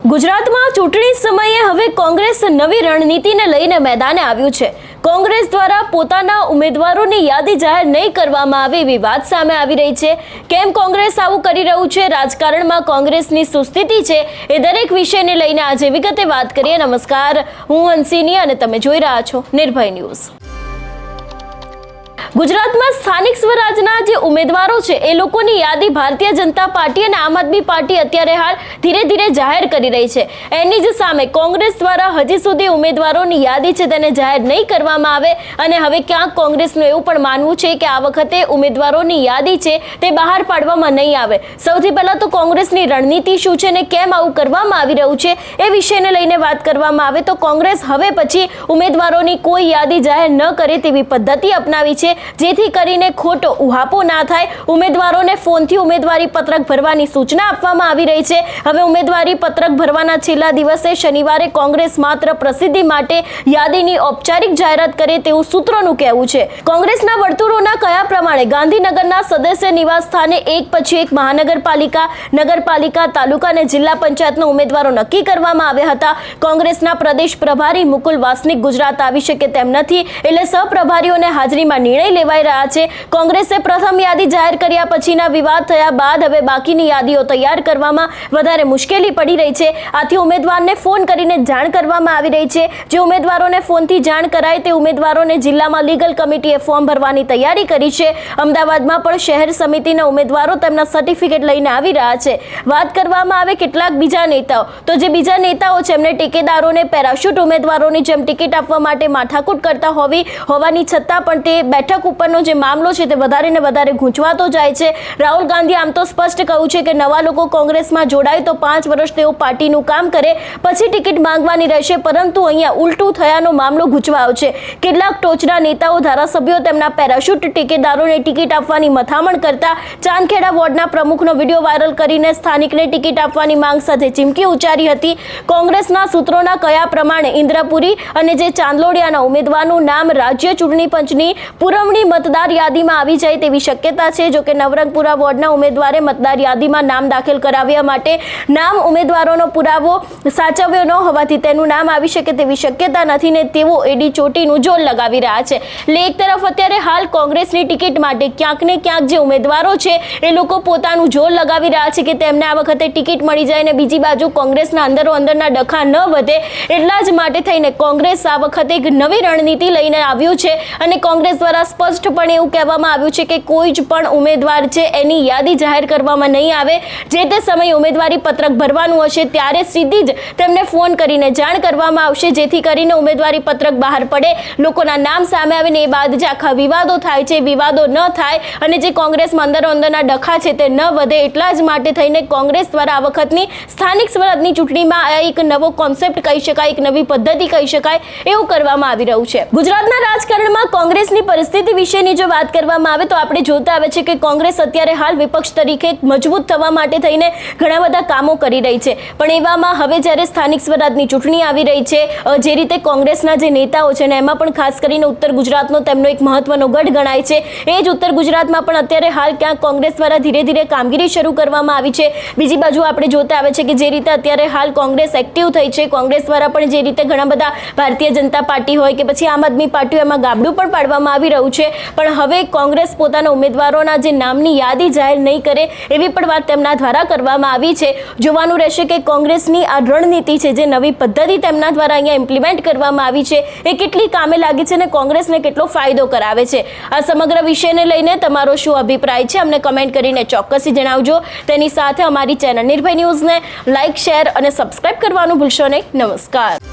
ગુજરાતમાં ચૂંટણી સમયે હવે કોંગ્રેસ નવી રણનીતિને લઈને મેદાને આવ્યું છે। કોંગ્રેસ દ્વારા પોતાના ઉમેદવારોની યાદી જાહેર નહીં કરવામાં આવે એવી વાત સામે આવી રહી છે। કેમ કોંગ્રેસ આવું કરી રહ્યું છે, રાજકારણમાં કોંગ્રેસની શું સ્થિતિ છે, એ દરેક વિષયને લઈને આજે વિગતે વાત કરીએ। નમસ્કાર, હું હંસિની અને તમે જોઈ રહ્યા છો નિર્ભય ન્યૂઝ। ગુજરાતમાં સ્થાનિક સ્વરાજના જે ઉમેદવારો છે એ લોકોની યાદી ભારતીય જનતા પાર્ટી અને આમ આદમી પાર્ટી અત્યારે હાલ ધીરે ધીરે જાહેર કરી રહી છે। એની જ સામે કોંગ્રેસ દ્વારા હજી સુધી ઉમેદવારોની યાદી છે તેને જાહેર નહીં કરવામાં આવે અને હવે ક્યાંક કોંગ્રેસનું એવું પણ માનવું છે કે આ વખતે ઉમેદવારોની યાદી છે તે બહાર પાડવામાં નહીં આવે। સૌથી પહેલા તો કોંગ્રેસની રણનીતિ શું છે અને કેમ આવું કરવામાં આવી રહ્યું છે એ વિષયને લઈને વાત કરવામાં આવે તો કોંગ્રેસ હવે પછી ઉમેદવારોની કોઈ યાદી જાહેર ન કરે તેવી પદ્ધતિ અપનાવી છે, જેથી કરીને ખોટો ઉહાપો ના થાય। ઉમેદવારોને ફોનથી ઉમેદવારી પત્રક ભરવાની સૂચના આપવામાં આવી રહી છે। હવે ઉમેદવારી પત્રક ભરવાના છેલ્લા દિવસે શનિવારે કોંગ્રેસ માત્ર પ્રસિદ્ધિ માટે યાદીની ઔપચારિક જાહેરાત કરે તેવું સૂત્રોનું કહેવું છે। કોંગ્રેસના વર્તુળોના કયા પ્રમાણે ગાંધીનગરના સદસ્ય નિવાસ સ્થાને એક પછી એક મહાનગરપાલિકા, નગરપાલિકા, તાલુકા અને જિલ્લા પંચાયતના ઉમેદવારો નક્કી કરવામાં આવ્યા હતા। કોંગ્રેસના પ્રદેશ પ્રભારી મુકુલ વાસનિક ગુજરાત આવી શકે તેમ નથી, એટલે સહપ્રભારીઓને હાજરીમાં નિર્ણય લેવાઈ રહ્યા છે। કોંગ્રેસે પ્રથમ યાદી જાહેર કર્યા પછીના વિવાદ થયા બાદ હવે બાકીની યાદીઓ તૈયાર કરવામાં વધારે મુશ્કેલી પડી રહી છે। આથી ઉમેદવારને ફોન કરીને જાણ કરવામાં આવી રહી છે। જે ઉમેદવારોને ફોનથી જાણ કરાય તે ઉમેદવારોને જિલ્લામાં લીગલ કમિટીએ ફોર્મ ભરવાની તૈયારી કરી છે। અમદાવાદમાં પણ શહેર સમિતિના ઉમેદવારો તેમના સર્ટિફિકેટ લઈને આવી રહ્યા છે। વાત કરવામાં આવે કેટલાક બીજા નેતાઓ, તો જે બીજા નેતાઓ છે એમને ટેકેદારોને પેરાશૂટ ઉમેદવારોની જેમ ટિકિટ આપવા માટે માથાકૂટ કરતા હોવાની છતાં પણ તે બેઠક ઉપરનો જે મામલો છે તે વધારે ને વધારે ગૂંચવાતો જાય છે। રાહુલ ગાંધી આમ તો સ્પષ્ટ કહ્યું છે કે નવા લોકો કોંગ્રેસમાં જોડાય તો 5 વર્ષ તેઓ પાર્ટીનું કામ કરે પછી ટિકિટ માંગવાની રહેશે, પરંતુ અહીંયા ઉલટું થયાનો મામલો ગૂંચવાયો છે। કેટલાક ટોચના નેતાઓ, ધારાસભ્યો તેમના પેરાશૂટ ટેકેદારોને ટિકિટ આપવાની મથામણ કરતા ચાંદખેડા વોર્ડના પ્રમુખનો વિડીયો વાયરલ કરીને સ્થાનિકને ટિકિટ આપવાની માંગ સાથે ચીમકી ઉચ્ચારી હતી। કોંગ્રેસના સૂત્રોના કયા પ્રમાણે ઇન્દ્રપુરી અને જે ચાંદલોડિયાના ઉમેદવારનું નામ રાજ્ય ચૂંટણી પંચની પુરવણી મતદાર યાદીમાં આવી જાય તેવી શક્યતા છે। જો કે નવરંગપુરા વોર્ડના ઉમેદવારે મતદાર યાદીમાં નામ દાખલ કરાવ્યા માટે નામ ઉમેદવારોનો પુરાવો સાચવ્યો ન હોવાથી તેનું નામ આવી શકે તેવી શક્યતા નથી ને તેઓ એડી ચોટીનું જોર લગાવી રહ્યા છે। એટલે એક તરફ અત્યારે હાલ કોંગ્રેસની ટિકિટ માટે ક્યાંક ને ક્યાંક જે ઉમેદવારો છે એ લોકો પોતાનું જોર લગાવી રહ્યા છે કે તેમને આ વખતે ટિકિટ મળી જાય ને બીજી બાજુ કોંગ્રેસના અંદરના ડખા ન વધે એટલા જ માટે થઈને કોંગ્રેસ આ વખતે એક નવી રણનીતિ લઈને આવ્યું છે અને કોંગ્રેસ દ્વારા સ્પષ્ટપણે એવું કહેવામાં આવ્યું છે કે કોઈ જ પણ ઉમેદવાર છે એની યાદી જાહેર કરવામાં નહીં આવે। જે તે સમયે ઉમેદવારી પત્રક ભરવાનું હશે ત્યારે સીધી જ તેમને ફોન કરીને જાણ કરવામાં આવશે, જેથી કરીને ઉમેદવારી પત્રક બહાર પડે, લોકોના નામ સામે આવે ને એ બાદ જે આખા વિવાદો થાય છે વિવાદો ન થાય અને જે કોંગ્રેસમાં અંદરના ડખા છે તે ન વધે એટલા જ માટે થઈને કોંગ્રેસ દ્વારા આ વખતની સ્થાનિક સ્વરાજની ચૂંટણીમાં આ એક નવો કોન્સેપ્ટ કહી શકાય, એક નવી પદ્ધતિ કહી શકાય એવું કરવામાં આવી રહ્યું છે। ગુજરાતના રાજકારણમાં કોંગ્રેસની પરિસ્થિતિ વિશેની જો વાત કરવામાં આવે તો આપણે જોતા આવે છે કે કોંગ્રેસ અત્યારે હાલ વિપક્ષ તરીકે મજબૂત થવા માટે થઈને ઘણા બધા કામો કરી રહી છે, પણ એવામાં હવે જ્યારે સ્થાનિક સ્વરાજની ચૂંટણી આવી રહી છે, જે રીતે કોંગ્રેસના જે નેતાઓ છે ને એમાં પણ ખાસ કરીને ઉત્તર ગુજરાતનો તેમનો એક મહત્વનો ગઢ ગણાય છે, એ જ ઉત્તર ગુજરાતમાં પણ અત્યારે હાલ ક્યાંક કોંગ્રેસ દ્વારા ધીરે ધીરે કામગીરી શરૂ કરવામાં આવી છે। બીજી બાજુ આપણે જોતા આવે છે કે જે રીતે અત્યારે હાલ કોંગ્રેસ એક્ટિવ થઈ છે, કોંગ્રેસ દ્વારા પણ જે રીતે ઘણા બધા ભારતીય જનતા પાર્ટી હોય કે પછી આમ આદમી પાર્ટીઓ એમાં ગાબડું પણ પાડવામાં આવી રહ્યું છે, પણ હવે કોંગ્રેસ પોતાના ઉમેદવારોના જે નામની યાદી જાહેર નહીં કરે એવી પણ વાત તેમના દ્વારા કરવામાં આવી છે। જોવાનું રહેશે કે કોંગ્રેસની આ રણનીતિ છે, જે નવી પદ્ધતિ તેમના દ્વારા અહીંયા ઇમ્પ્લિમેન્ટ કરવામાં આવી છે, એ કેટલી કામે લાગી છે અને કોંગ્રેસને કેટલો ફાયદો કરાવે છે। આ સમગ્ર વિષયને લઈને તમારો શું અભિપ્રાય છે અમને કમેન્ટ કરીને ચોક્કસથી જણાવજો। તેની સાથે અમારી ચેનલ નિર્ભય ન્યૂઝને લાઇક, શેર અને સબસ્ક્રાઇબ કરવાનું ભૂલશો નહીં। નમસ્કાર।